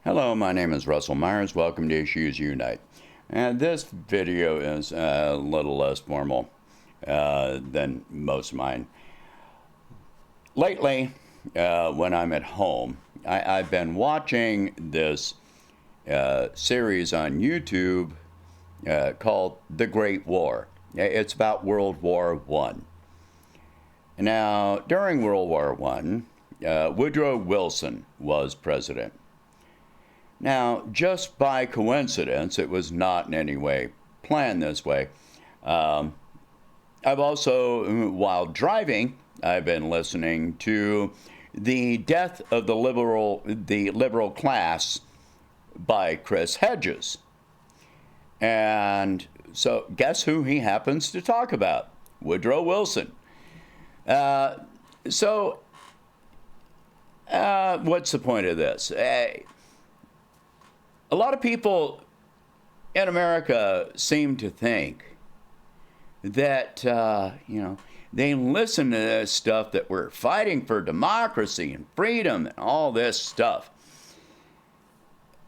Hello, my name is Russell Myers. Welcome to Issues Unite. And this video is a little less formal than most of mine. Lately, when I'm at home, I've been watching this series on YouTube called The Great War. It's about World War One. Now, during World War One, Woodrow Wilson was president. Now, just by coincidence, it was not in any way planned this way. I've also, while driving, I've been listening to The Death of the Liberal Class by Chris Hedges. And so guess who he happens to talk about? Woodrow Wilson. What's the point of this? A lot of people in America seem to think that, they listen to this stuff that we're fighting for democracy and freedom and all this stuff.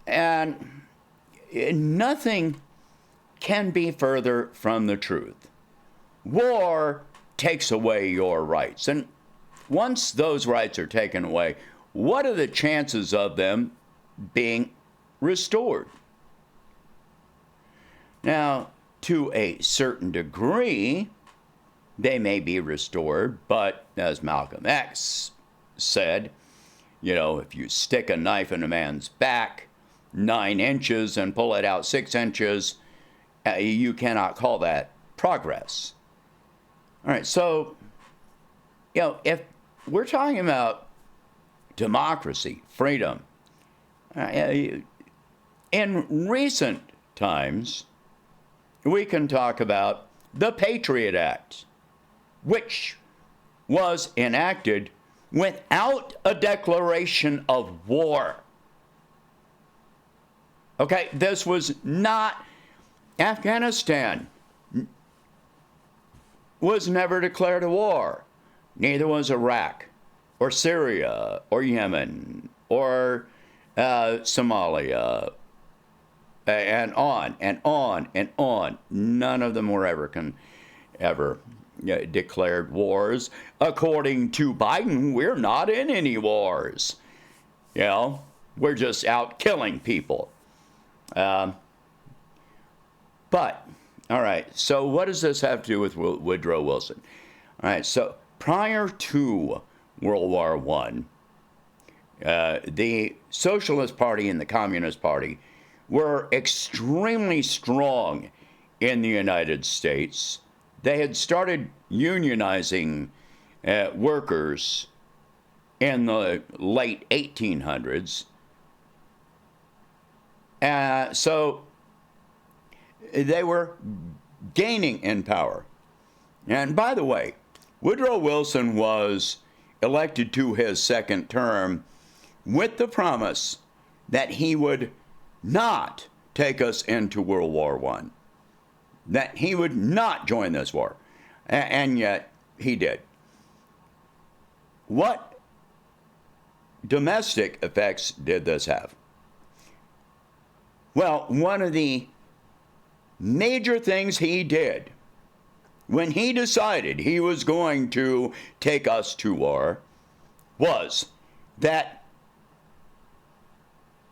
And nothing can be further from the truth. War takes away your rights. And once those rights are taken away, what are the chances of them being restored? Now, to a certain degree, they may be restored, but as Malcolm X said, if you stick a knife in a man's back 9 inches and pull it out 6 inches, you cannot call that progress. All right, so, if we're talking about democracy, freedom, in recent times, we can talk about the Patriot Act, which was enacted without a declaration of war. Okay, this was not Afghanistan. Was never declared a war. Neither was Iraq, or Syria, or Yemen, or Somalia, and on and on and on. None of them were ever declared wars. According to Biden, we're not in any wars. We're just out killing people. But, all right, so what does this have to do with Woodrow Wilson? All right, so prior to World War One, the Socialist Party and the Communist Party were extremely strong in the United States. They had started unionizing workers in the late 1800s. So they were gaining in power. And by the way, Woodrow Wilson was elected to his second term with the promise that he would not take us into World War I, that he would not join this war, and yet he did. What domestic effects did this have? Well, one of the major things he did when he decided he was going to take us to war was that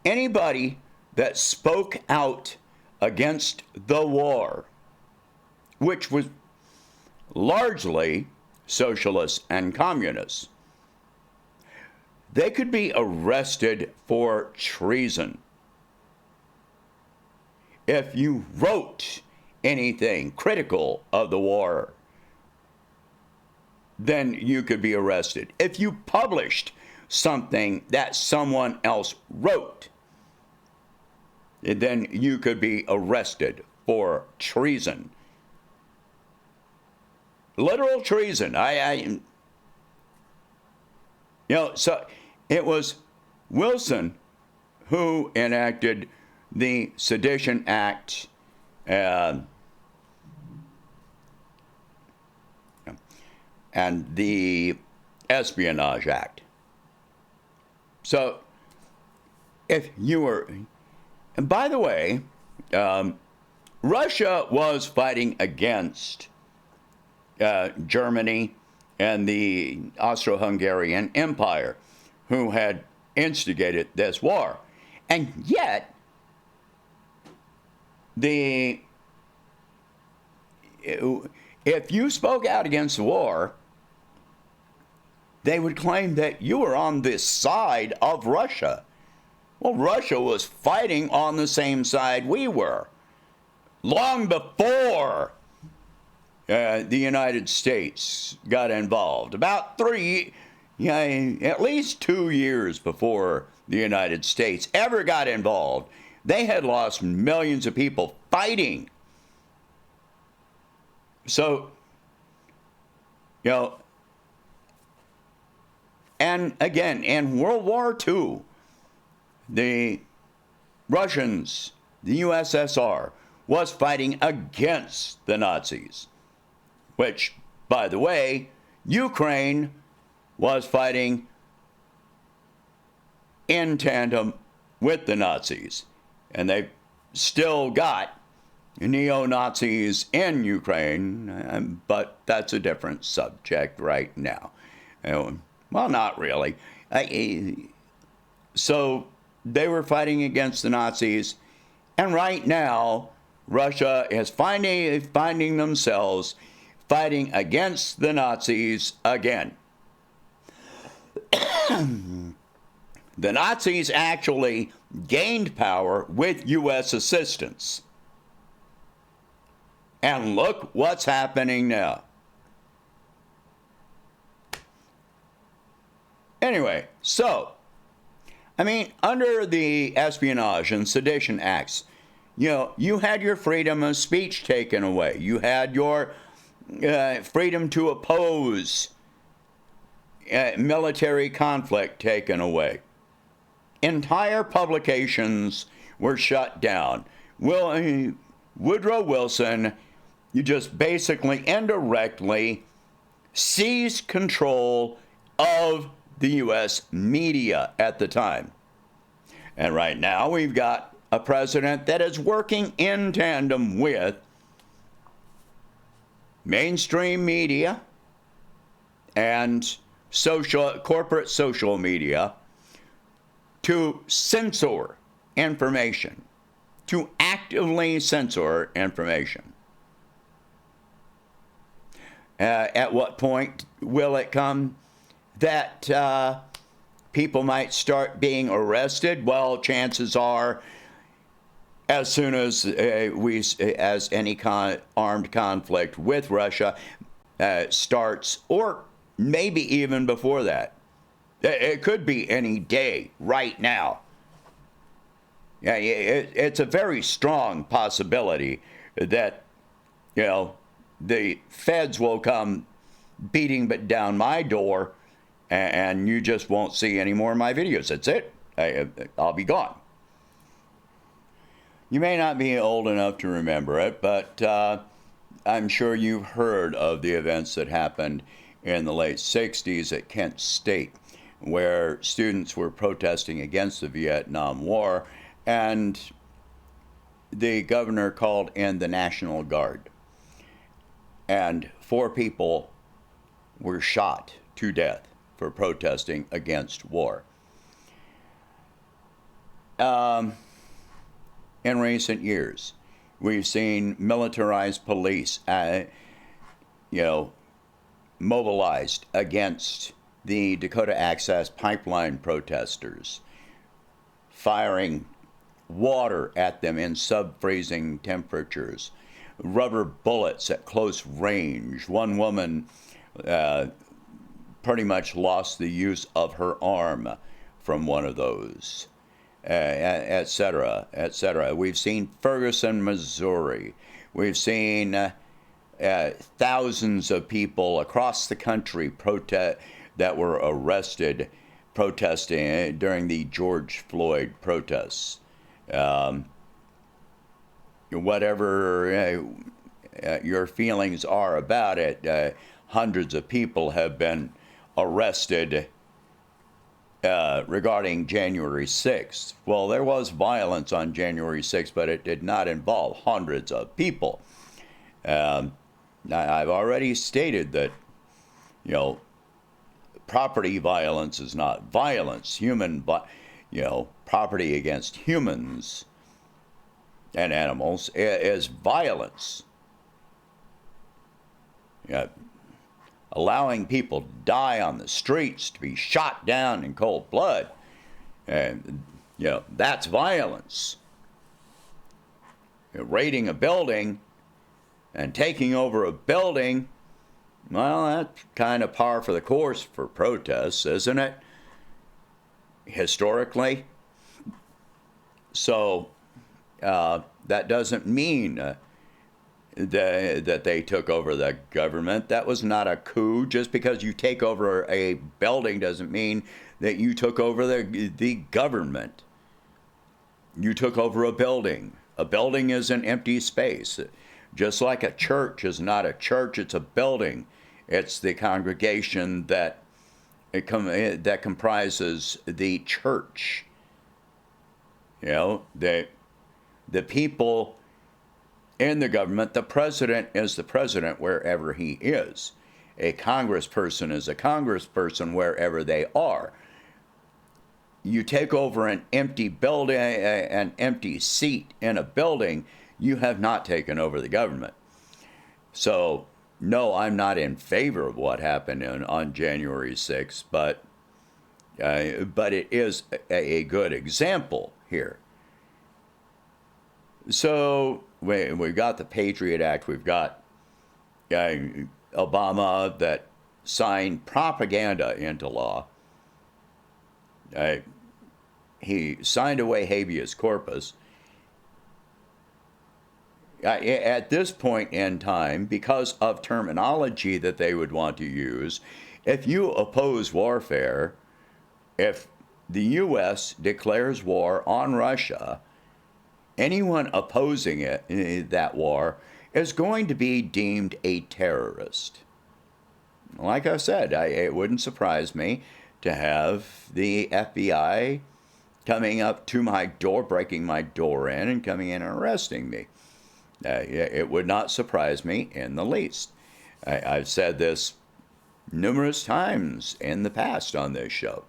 anybody that spoke out against the war, which was largely socialists and communists, they could be arrested for treason. If you wrote anything critical of the war, then you could be arrested. If you published something that someone else wrote, then you could be arrested for treason. Literal treason. So it was Wilson who enacted the Sedition Act and the Espionage Act. So if you were, and by the way, Russia was fighting against Germany and the Austro-Hungarian Empire, who had instigated this war. And yet, if you spoke out against the war, they would claim that you were on the side of Russia. Well, Russia was fighting on the same side we were long before the United States got involved. About at least 2 years before the United States ever got involved, they had lost millions of people fighting. So, and again, in World War II, the Russians, the USSR, was fighting against the Nazis, which, by the way, Ukraine was fighting in tandem with the Nazis. And they've still got neo-Nazis in Ukraine, but that's a different subject right now. Well, not really. So they were fighting against the Nazis, and right now Russia is finding themselves fighting against the Nazis again. The Nazis actually gained power with U.S. assistance. And look what's happening now. Anyway, so, under the Espionage and Sedition Acts, you had your freedom of speech taken away. You had your freedom to oppose military conflict taken away. Entire publications were shut down. Woodrow Wilson, you just basically indirectly seized control of the U.S. media at the time. And right now we've got a president that is working in tandem with mainstream media and corporate social media to censor information, to actively censor information. At what point will it come that people might start being arrested? Well, chances are, as soon as any armed conflict with Russia starts, or maybe even before that. It could be any day right now. Yeah, it's a very strong possibility that, the feds will come beating down my door, and you just won't see any more of my videos. That's it. I'll be gone. You may not be old enough to remember it, but I'm sure you've heard of the events that happened in the late 60s at Kent State, where students were protesting against the Vietnam War, and the governor called in the National Guard. And 4 people were shot to death for protesting against war. In recent years, we've seen militarized police, mobilized against the Dakota Access Pipeline protesters, firing water at them in sub-freezing temperatures, rubber bullets at close range. One woman pretty much lost the use of her arm from one of those, et cetera, et cetera. We've seen Ferguson, Missouri. We've seen thousands of people across the country that were arrested protesting during the George Floyd protests. Whatever your feelings are about it, hundreds of people have been arrested regarding January 6th. Well, there was violence on January 6th, but it did not involve hundreds of people. I've already stated that, property violence is not violence. Property against humans and animals is violence. Allowing people to die on the streets, to be shot down in cold blood, and that's violence. Raiding a building and taking over a building, well, that's kind of par for the course for protests, isn't it? Historically. So that doesn't mean that they took over the government. That was not a coup. Just because you take over a building doesn't mean that you took over the government. You took over a building. A building is an empty space. Just like a church is not a church, it's a building. It's the congregation that comprises the church. The people in the government, the president is the president wherever he is. A congressperson is a congressperson wherever they are. You take over an empty building, an empty seat in a building, you have not taken over the government. So, no, I'm not in favor of what happened on January 6th, but it is a good example here. So we've got the Patriot Act. We've got Obama that signed propaganda into law. He signed away habeas corpus. At this point in time, because of terminology that they would want to use, if you oppose warfare, if the U.S. declares war on Russia, anyone opposing that war is going to be deemed a terrorist. Like I said, it wouldn't surprise me to have the FBI coming up to my door, breaking my door in, and coming in and arresting me. It would not surprise me in the least. I've said this numerous times in the past on this show.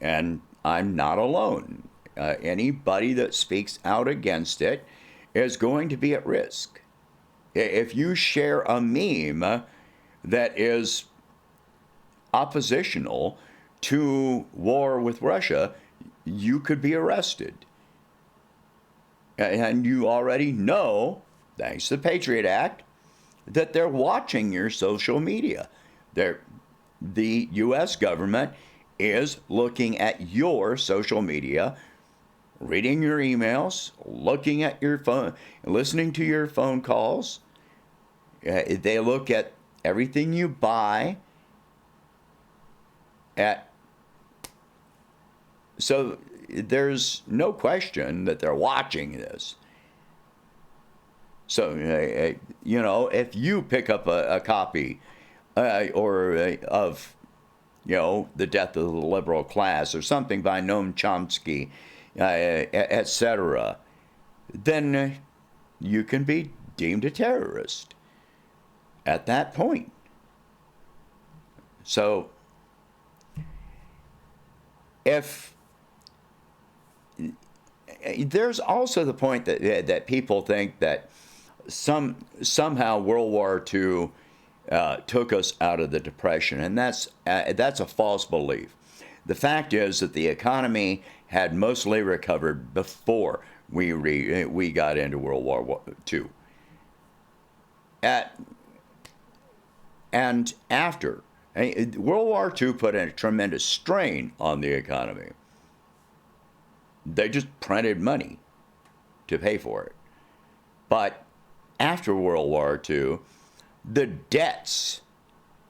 And I'm not alone. Anybody that speaks out against it is going to be at risk. If you share a meme that is oppositional to war with Russia, you could be arrested. And you already know, thanks to the Patriot Act, that they're watching your social media. The U.S. government is looking at your social media, reading your emails, looking at your phone, listening to your phone calls. They look at everything you buy. So there's no question that they're watching this. So, if you pick up a copy of, The Death of the Liberal Class or something by Noam Chomsky, etc., then you can be deemed a terrorist at that point. So, there's also the point that people think that somehow World War II took us out of the Depression, and that's a false belief. The fact is that the economy had mostly recovered before we got into World War II. And after, World War II put a tremendous strain on the economy. They just printed money to pay for it. But after World War II, the debts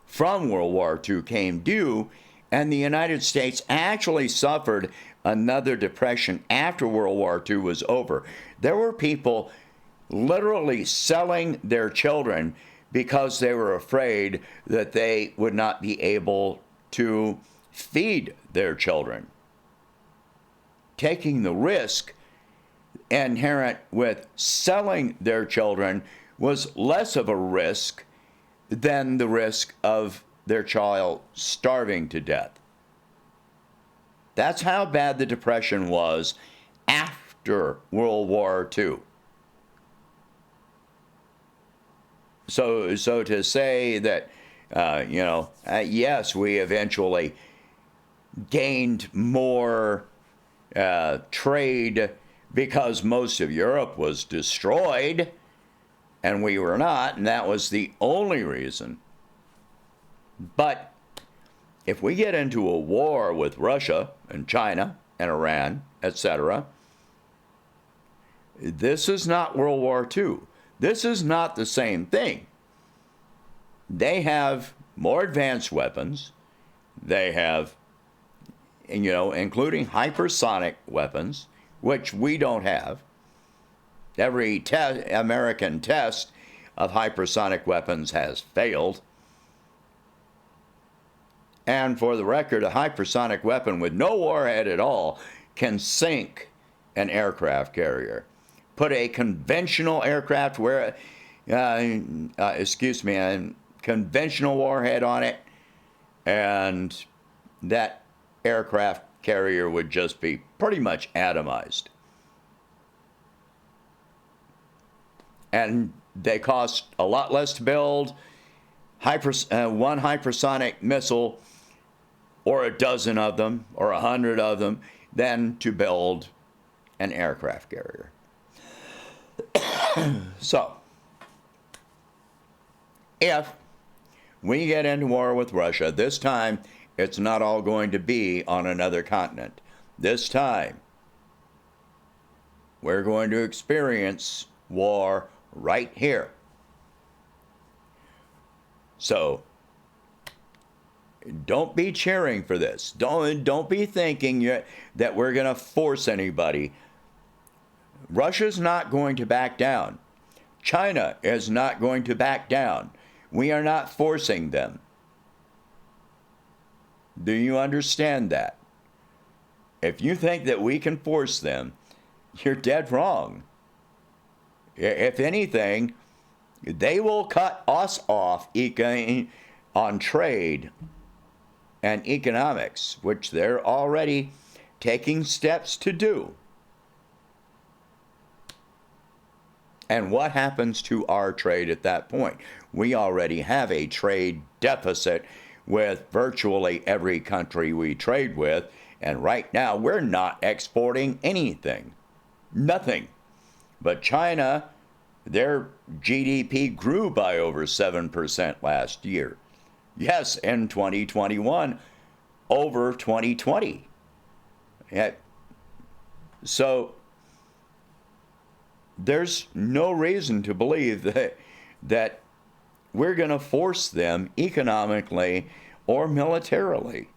from World War II came due, and the United States actually suffered another depression after World War II was over. There were people literally selling their children because they were afraid that they would not be able to feed their children. Taking the risk inherent with selling their children was less of a risk than the risk of their child starving to death. That's how bad the Depression was after World War II. So to say that, yes, we eventually gained more trade because most of Europe was destroyed and we were not, and that was the only reason. But if we get into a war with Russia and China and Iran, etc., this is not World War II. This is not the same thing. They have more advanced weapons. They have, including hypersonic weapons, which we don't have. Every American test of hypersonic weapons has failed. And for the record, a hypersonic weapon with no warhead at all can sink an aircraft carrier. Put a conventional aircraft a conventional warhead on it, and that aircraft carrier would just be pretty much atomized. And they cost a lot less to build. One hypersonic missile, or a dozen of them, or 100 of them, than to build an aircraft carrier. So, if we get into war with Russia, this time it's not all going to be on another continent. This time, we're going to experience war right here. So, don't be cheering for this. Don't be thinking that we're going to force anybody. Russia's not going to back down. China is not going to back down. We are not forcing them. Do you understand that? If you think that we can force them, you're dead wrong. If anything, they will cut us off on trade and economics, which they're already taking steps to do. And what happens to our trade at that point? We already have a trade deficit with virtually every country we trade with, and right now we're not exporting anything. Nothing. But China, their GDP grew by over 7% last year. Yes, in 2021, over 2020. So there's no reason to believe that we're going to force them economically or militarily.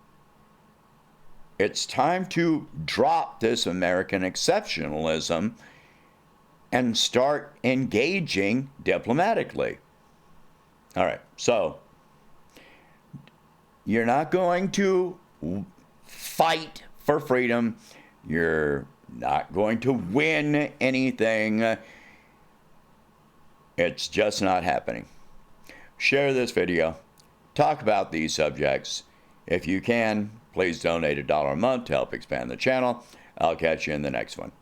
It's time to drop this American exceptionalism and start engaging diplomatically. All right, so you're not going to fight for freedom. You're not going to win anything. It's just not happening. Share this video. Talk about these subjects. If you can, please donate $1 a month to help expand the channel. I'll catch you in the next one.